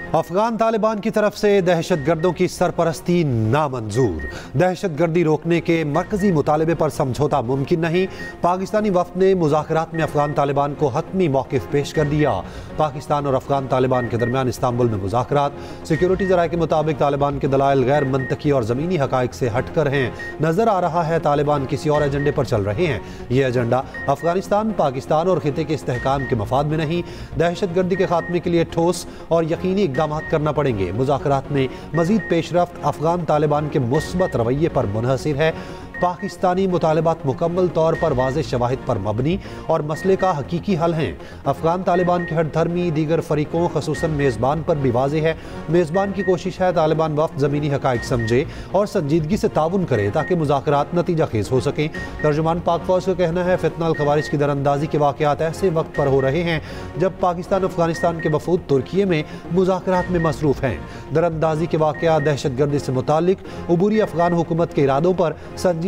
अफगान तालिबान की तरफ से दहशतगर्दों की सरपरस्ती नामंजूर। दहशतगर्दी रोकने के मरकजी मुतालबे पर समझौता मुमकिन नहीं। पाकिस्तानी वफ्द ने मुज़ाकरात में अफगान तालिबान को हतमी मौक़िफ़ पेश कर दिया। पाकिस्तान और अफगान तालिबान के दरमियान इस्तांबुल में मुज़ाकरात। सिक्योरिटी ज़राए के मुताबिक तालिबान के दलाइल गैर मंतकी और ज़मीनी हक़ाइक़ से हट कर हैं। नज़र आ रहा है तालिबान किसी और एजेंडे पर चल रहे हैं। ये एजेंडा अफगानिस्तान, पाकिस्तान और खिते के इस्तेहकाम के मफाद में नहीं। दहशतगर्दी के खात्मे के लिए ठोस और यकीनी इक़दाम करना पड़ेंगे। मुज़ाकरात में मज़ीद पेशरफ्त अफगान तालिबान के मुस्बत रवैये पर मुनहसिर है। पाकिस्तानी मुतालबात मुकम्मल तौर पर वाज़ेह शवाहिद पर मबनी और मसले का हकीकी हल हैं। अफगान तालिबान के हट धर्मी दीगर फरीकों ख़ुसूसन मेज़बान पर भी वाज़ेह है। मेज़बान की कोशिश है तालिबान वफ़द ज़मीनी हक़ाइक़ समझे और संजीदगी से ताउन करे ताकि मुज़ाकरात नतीजा खेज़ हो सकें। तर्जुमान पाक फ़ौज का कहना है फ़ितनल ख़वारिज की दरअंदाज़ी के वाक़यात ऐसे वक्त पर हो रहे हैं जब पाकिस्तान अफगानिस्तान के वफ़ूद तुर्की में मुज़ाकरात में मसरूफ़ हैं। दरअंदाज़ी के वाक़यात दहशतगर्दी से मुताल्लिक़ उबूरी अफगान हुकूमत के इरादों पर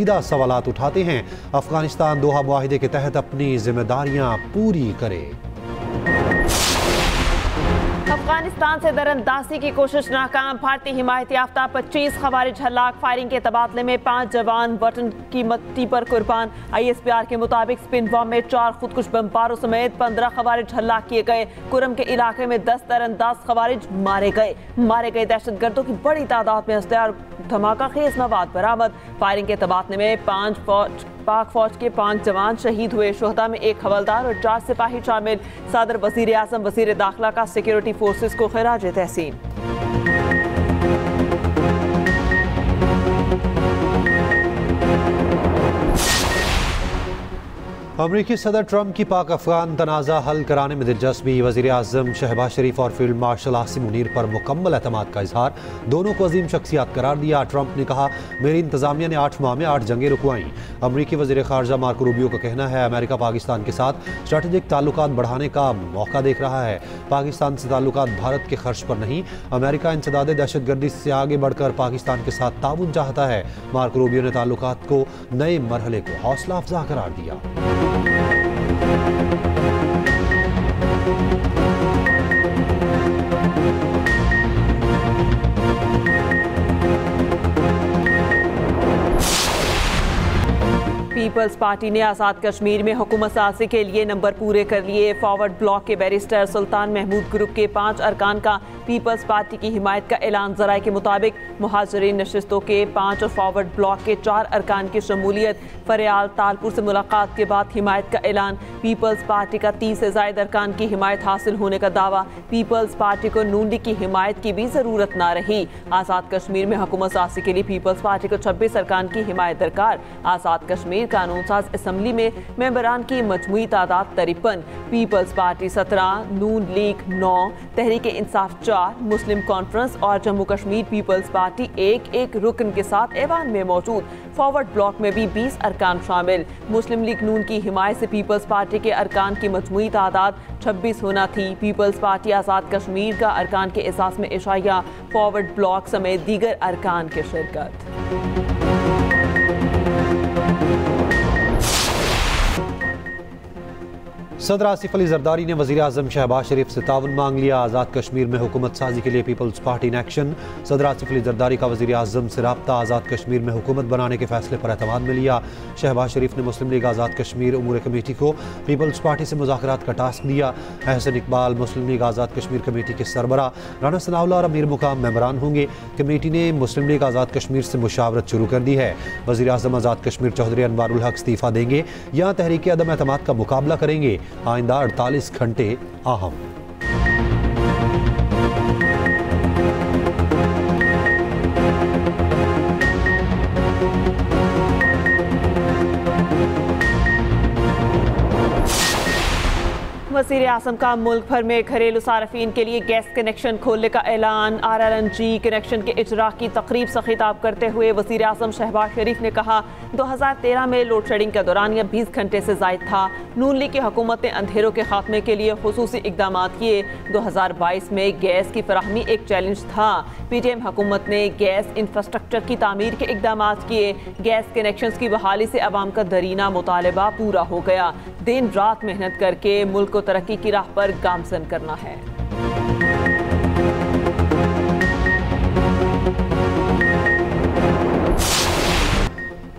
सवालात उठाते हैं। अफगानिस्तान दोहा मुआहिदे के तहत अपनी जिम्मेदारियां पूरी करे। अफगानिस्तान से दरअंदाजी की कोशिश नाकाम। भारतीय हिमायत याफ्ता 25 खवारिज हलाक। फायरिंग के तबादले में 5 जवान बटन की मट्टी पर कुर्बान। ISPR के मुताबिक स्पिन बम में 4 खुदकुश बमबारों समेत 15 खवारिज हलाक किए गए। कुरम के इलाके में 10 दरअंदाज खवारिज मारे गए। दहशतगर्दों की बड़ी तादाद में हथियार धमाका खेज मवाद बरामद। फायरिंग के तबादले में पाक फौज के 5 जवान शहीद हुए। शुहदा में 1 हवलदार और 4 सिपाही शामिल। सदर वज़ीर आज़म वज़ीर दाखिला का सिक्योरिटी फोर्सेस को खिराज तहसीन। अमरीकी सदर ट्रंप की पाक अफगान तनाज़ा हल कराने में दिलचस्पी। वज़ीर आज़म शहबाज शरीफ और फील्ड मार्शल आसिम मुनीर पर मुकम्मल एतमाद का इजहार। दोनों को अजीम शख्सियात करार दिया। ट्रंप ने कहा, मेरी इंतज़ामिया ने 8 माह में 8 जंगें रुकवाईं। अमरीकी वज़ीर ख़ारजा मार्को रूबियो का कहना है, अमेरिका पाकिस्तान के साथ स्ट्रेटेजिक ताल्लुकात बढ़ाने का मौका देख रहा है। पाकिस्तान से ताल्लुकात भारत के खर्च पर नहीं। अमेरिका इंसदाद दहशतगर्दी से आगे बढ़कर पाकिस्तान के साथ ताउन चाहता है। मार्को रूबियो ने ताल्लुकात को नए मरहले को हौसला अफजा करार दिया। पीपल्स पार्टी ने आज़ाद कश्मीर में हुकूमत साज़ी के लिए नंबर पूरे कर लिए। फॉरवर्ड ब्लॉक के बैरिस्टर सुल्तान महमूद ग्रुप के 5 अरकान का पीपल्स पार्टी की हिमायत का ऐलान। ज़राए के मुताबिक मुहाजिरीन नशिस्तों के 5 और फॉरवर्ड ब्लॉक के 4 अरकान की शमूलियत। फरियाल तालपुर से मुलाकात के बाद हिमायत का ऐलान। पीपल्स पार्टी का 30 से ज़ायद अरकान की हिमायत हासिल होने का दावा। पीपल्स पार्टी को नून लीग की हिमायत की भी ज़रूरत ना रही। आज़ाद कश्मीर में हुकूमत साज़ी के लिए पीपल्स पार्टी को 26 अरकान की हिमायत दरकार। आज़ाद कश्मीर कानून साज असम्बली में मेंबरान की मजमूई तादाद 53। पीपल्स पार्टी 17, नून लीग 9, तहरीक इंसाफ 4, मुस्लिम कॉन्फ्रेंस और जम्मू कश्मीर पीपल्स पार्टी एक रुकन के साथ ऐवान में मौजूद। फॉरवर्ड ब्लॉक में भी 20 अरकान शामिल। मुस्लिम लीग नून की हिमायत से पीपल्स पार्टी के अरकान की मजमूई तादाद 26 होना थी। पीपल्स पार्टी आज़ाद कश्मीर का अरकान के एहसास में इशाया। फॉरवर्ड ब्लॉक समेत दीगर अरकान की शिरकत। सदर आसिफ अली जरदारी ने वज़ीर आज़म शहबाज शरीफ से ताउन मांग लिया। आज़ाद कश्मीर में हुकूमत साजी के लिए पीपल्स पार्टी इन एक्शन। सदर आसिफ अली जरदारी का वज़ीर आज़म से रब्ता। आज़ाद कश्मीर में हुकूमत बनाने के फैसले पर एतमाद में लिया। शहबाज शरीफ ने मुस्लिम लीग आज़ाद कश्मीर उमूर कमेटी को पीपल्स पार्टी से मुज़ाकरात का टास्क दिया। अहसन इकबाल मुस्लिम लीग आज़ाद कश्मीर कमेटी के सरबरा, राना सनाउल्लाह और अमीर मुकाम मेंबरान होंगे। कमेटी ने मुस्लिम लीग आज़ाद कश्मीर से मुशावरत शुरू कर दी है। वज़ीर आज़म आज़ाद कश्मीर चौधरी अनवारुल हक इस्तीफ़ा देंगे या तहरीक अदम एतमाद का मुकाबला करेंगे। आइंदा 48 घंटे अहम। वज़ीर आज़म का मुल्क भर में घरेलू सार्फिन के लिए गैस कनेक्शन खोलने का ऐलान। RRNG कनेक्शन के इजरा की तकरीब से खिताब करते हुए वज़ीर आज़म शहबाज शरीफ ने कहा, 2013 में लोड शेडिंग का दौरानिया 20 घंटे से ज़ायद था। नून लीग की हुकूमत ने अंधेरों के खात्मे के लिए खुसूसी इकदाम किए। 2022 में गैस की फराहमी एक चैलेंज था। PTM हुकूमत ने गैस इंफ्रास्ट्रक्चर की तामीर के इकदाम किए। गैस कनेक्शन की बहाली से अवाम का दरीना मुतालबा पूरा हो गया। दिन रात मेहनत करके मुल्क को तरक्की की राह पर गामजन करना है।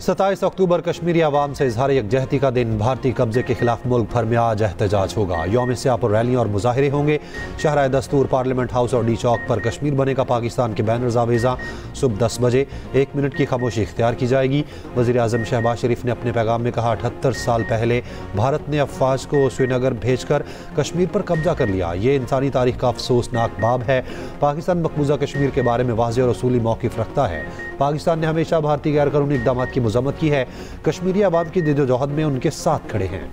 27 अक्टूबर कश्मीरी आवाम से इजहार यकजहती का दिन। भारतीय कब्जे के खिलाफ मुल्क भर में आज एहतजाज होगा। यौम स्याह पर रैलियां और मुजाहिरे होंगे। शहराए दस्तूर, पार्लियामेंट हाउस और डी चौक पर कश्मीर बनेगा पाकिस्तान के बैनर्स आवेजा। सुबह 10 बजे 1 मिनट की खामोशी इख्तियार की जाएगी। वज़ीर आज़म शहबाज शरीफ ने अपने पैगाम में कहा, 78 साल पहले भारत ने अफवाज को श्रीनगर भेजकर कश्मीर पर कब्जा कर लिया। ये इंसानी तारीख का अफसोसनाक बाब है। पाकिस्तान मकबूजा कश्मीर के बारे में वाज़ेह और उसूली मौक़िफ़ रखता है। पाकिस्तान ने हमेशा भारतीय गैर कानूनी इक़दाम की मज़म्मत की है। कश्मीरी आवाम की जद्दोजहद में उनके साथ खड़े हैं।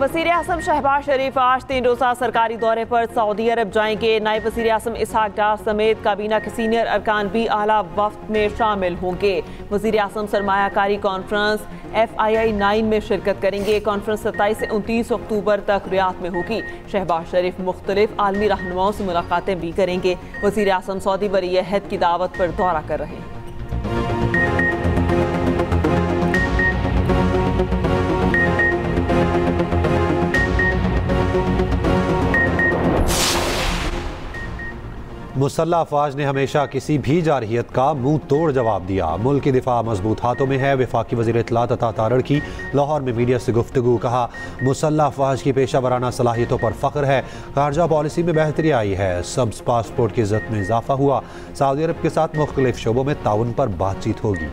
वज़ीर आज़म शहबाज शरीफ आज 3 रोज़ा सरकारी दौरे पर सऊदी अरब जाएंगे। नायब वज़ीर आज़म इसहाक डार समेत काबीना के सीनियर अरकान भी आला वफ्द में शामिल होंगे। वज़ीर आज़म सरमायाकारी कॉन्फ्रेंस FII 9 में शिरकत करेंगे। कॉन्फ्रेंस 27 से 29 अक्टूबर तक रियाद में होगी। शहबाज शरीफ मुख्तलिफ आलमी रहनुमाओं से मुलाकातें भी करेंगे। वज़ीर आज़म सऊदी वली अहद की दावत पर दौरा कर रहे हैं। मुसल्लह अफवाज ने हमेशा किसी भी जारहियत का मुंह तोड़ जवाब दिया। मुल्क की दिफा मजबूत हाथों में है। वफाकी वज़ीर इत्तलात अता तारड़ की लाहौर में मीडिया से गुफ्तगू। कहा, मुसल्लह अफवाज की पेशा वराना सलाहियतों पर फ़ख्र है। खारजा पॉलिसी में बेहतरी आई है। सब्ज़ पासपोर्ट की इज़्ज़त में इजाफा हुआ। सऊदी अरब के साथ मुख्तलिफ शोबों में ताउन पर बातचीत होगी।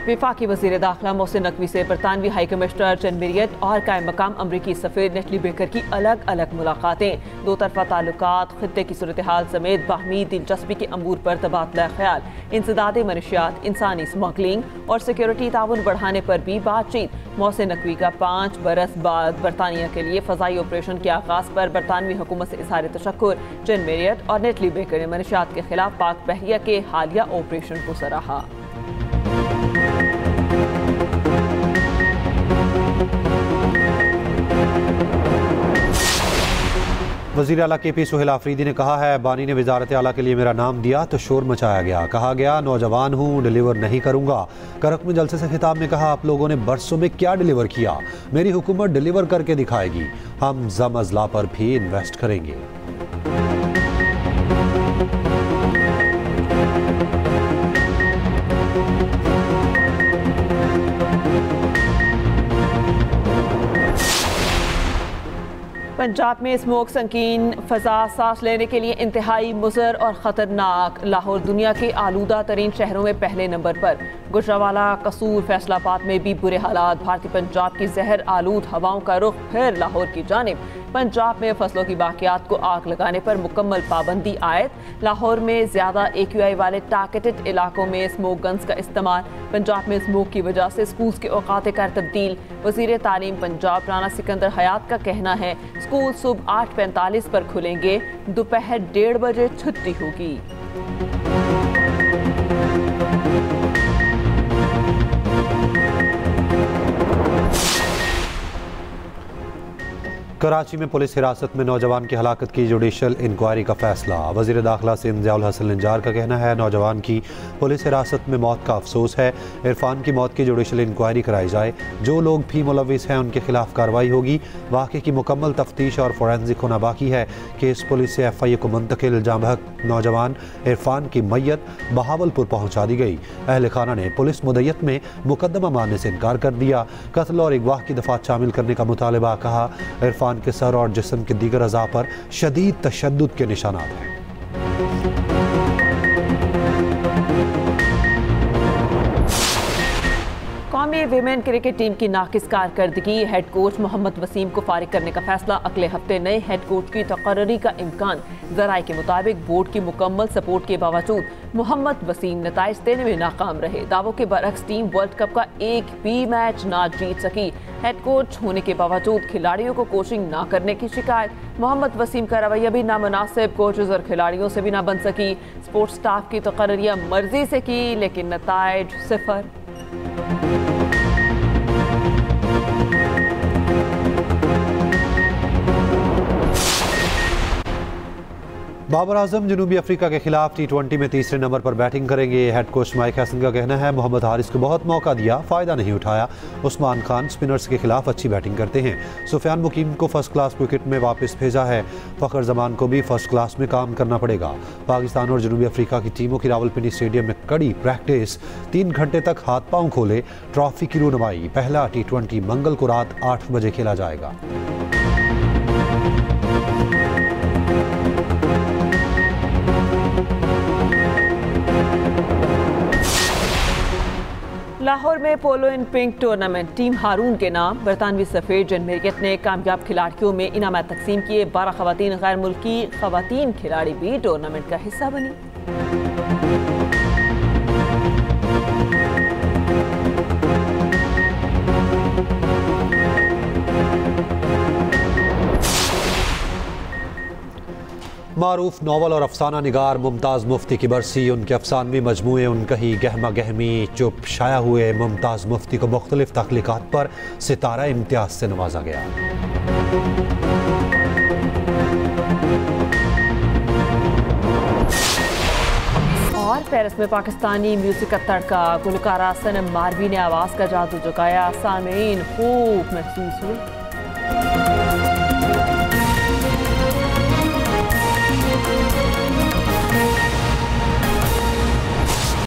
वफाकी वज़ीर दाखिला मोहसिन नकवी से बरतानवी हाई कमिश्नर जन मिरियट और कायम मकाम अमरीकी सफ़ीर नेटली बेकर की अलग अलग मुलाकातें। दो तरफा ताल्लुकात, खित्ते की सूरत हाल समेत बाहमी दिलचस्पी के अमूर पर तबादला ख्याल, इंसदाद मनशियात, इंसानी स्मगलिंग और सिक्योरिटी ताउन बढ़ाने पर भी बातचीत। मोहसिन नकवी का 5 बरस बाद बरतानिया के लिए फ़ज़ाई ऑपरेशन के आगाज़ पर बरतानवी हुकूमत से इज़हार तशक्कुर। जन मिरियट और नेटली बेकर ने मनशियात के खिलाफ पाक बहरिया के हालिया ऑपरेशन को सराहा। वज़ीर आला KP सुहेल आफरीदी ने कहा है, बानी ने वज़ारत आला के लिए मेरा नाम दिया तो शोर मचाया गया। कहा गया नौजवान हूँ, डिलीवर नहीं करूँगा। करक में जलसे से खिताब में कहा, आप लोगों ने बरसों में क्या डिलीवर किया? मेरी हुकूमत डिलीवर करके दिखाएगी। हम जम अजला पर भी इन्वेस्ट करेंगे। पंजाब में स्मोक संकीन फ़ज़ा सांस लेने के लिए इंतहाई मुज़र और ख़तरनाक। लाहौर दुनिया के आलूदा तरीन शहरों में पहले नंबर पर। गुजरावाला, कसूर, फैसलाबाद में भी बुरे हालात। भारतीय पंजाब की जहर आलूद हवाओं का रुख फिर लाहौर की जानिब। पंजाब में फसलों की बाकियात को आग लगाने पर मुकम्मल पाबंदी आयद। लाहौर में ज़्यादा AQI वाले टारगेटेड इलाकों में स्मोक गन्स का इस्तेमाल। पंजाब में स्मोक की वजह से स्कूल्स के औकात कार तब्दील। वज़ीर तालीम पंजाब राना सिकंदर हयात का कहना है, स्कूल सुबह 8:45 पर खुलेंगे, दोपहर 1:30 बजे छुट्टी होगी। कराची में पुलिस हिरासत में नौजवान की हलाकत की जुडिशल इंक्वायरी का फैसला। वज़ीर दाखिला से ज़ियाउल हसन निजार का कहना है, नौजवान की पुलिस हिरासत में मौत का अफसोस है। इरफान की मौत की जुडिशल इंक्वायरी कराई जाए। जो लोग भी मुलविस हैं उनके खिलाफ कार्रवाई होगी। वाक़े की मुकम्मल तफ्तीश और फोरेंसिक होना बाकी है। केस पुलिस से FIA को मुंतकिल। जांबहक नौजवान इरफान की मैयत बहावलपुर पहुँचा दी गई। अहल खाना ने पुलिस मुद्दत में मुकदमा मानने से इनकार कर दिया। कत्ल और अगवा की दफात शामिल करने का मुतालबा। कहा, इरफान के सर और जिस्म के दीगर अज़ा पर शदीद तशद्दुद के निशानात हैं। कौमी विमेन क्रिकेट टीम की नाकिस कारकर्दगी। हेड कोच मोहम्मद वसीम को फारिग करने का फैसला। अगले हफ्ते नए हेड कोच की तकर्री का इम्कान। ज़राए के मुताबिक बोर्ड की मुकम्मल सपोर्ट के बावजूद मोहम्मद वसीम नताइज देने में नाकाम रहे। दावों के बरक्स टीम वर्ल्ड कप का एक भी मैच ना जीत सकी। हेड कोच होने के बावजूद खिलाड़ियों को कोचिंग ना करने की शिकायत। मोहम्मद वसीम का रवैया भी नामुनासिब। कोचेज और खिलाड़ियों से भी ना बन सकी। स्पोर्ट्स स्टाफ की तकर्रियाँ मर्जी से की, लेकिन नताइज सिफर। बाबर आजम जनूबी अफ्रीका के खिलाफ T20 में तीसरे नंबर पर बैटिंग करेंगे। हेड कोच माइक हैसन का कहना है मोहम्मद हारिस को बहुत मौका दिया, फ़ायदा नहीं उठाया। उस्मान खान स्पिनर्स के खिलाफ अच्छी बैटिंग करते हैं। सुफियान मुकीम को फर्स्ट क्लास क्रिकेट में वापस भेजा है। फ़खर जमान को भी फर्स्ट क्लास में काम करना पड़ेगा। पाकिस्तान और जनूबी अफ्रीका की टीमों की रावलपिंडी स्टेडियम में कड़ी प्रैक्टिस, 3 घंटे तक हाथ पांव खोले, ट्रॉफी की रूनुमाई। पहला T20 मंगल को रात 8 बजे खेला जाएगा। लाहौर में पोलो इन पिंक टूर्नामेंट टीम हारून के नाम बरतानवी सफेद जमहूरियत ने कामयाब खिलाड़ियों में इनामात तकसीम किए। 12 खवातीन गैर मुल्की खवातीन खिलाड़ी भी टूर्नामेंट का हिस्सा बनी। मारूफ नावल और अफसाना निगार मुमताज़ मुफ्ती की बरसी। उनके अफसानवी मजमूए उनकही गहमा गहमी चुप शाया हुए मुमताज़ मुफ्ती को मुख्तलिफ तख्लीक़ात पर सितारा इम्तियाज से नवाजा गया। और पेरिस में पाकिस्तानी म्यूजिक का तड़का, गुलकारा सनम मारवी ने आवाज़ का जादू जगाया, सामीन खूब महसूस हुई।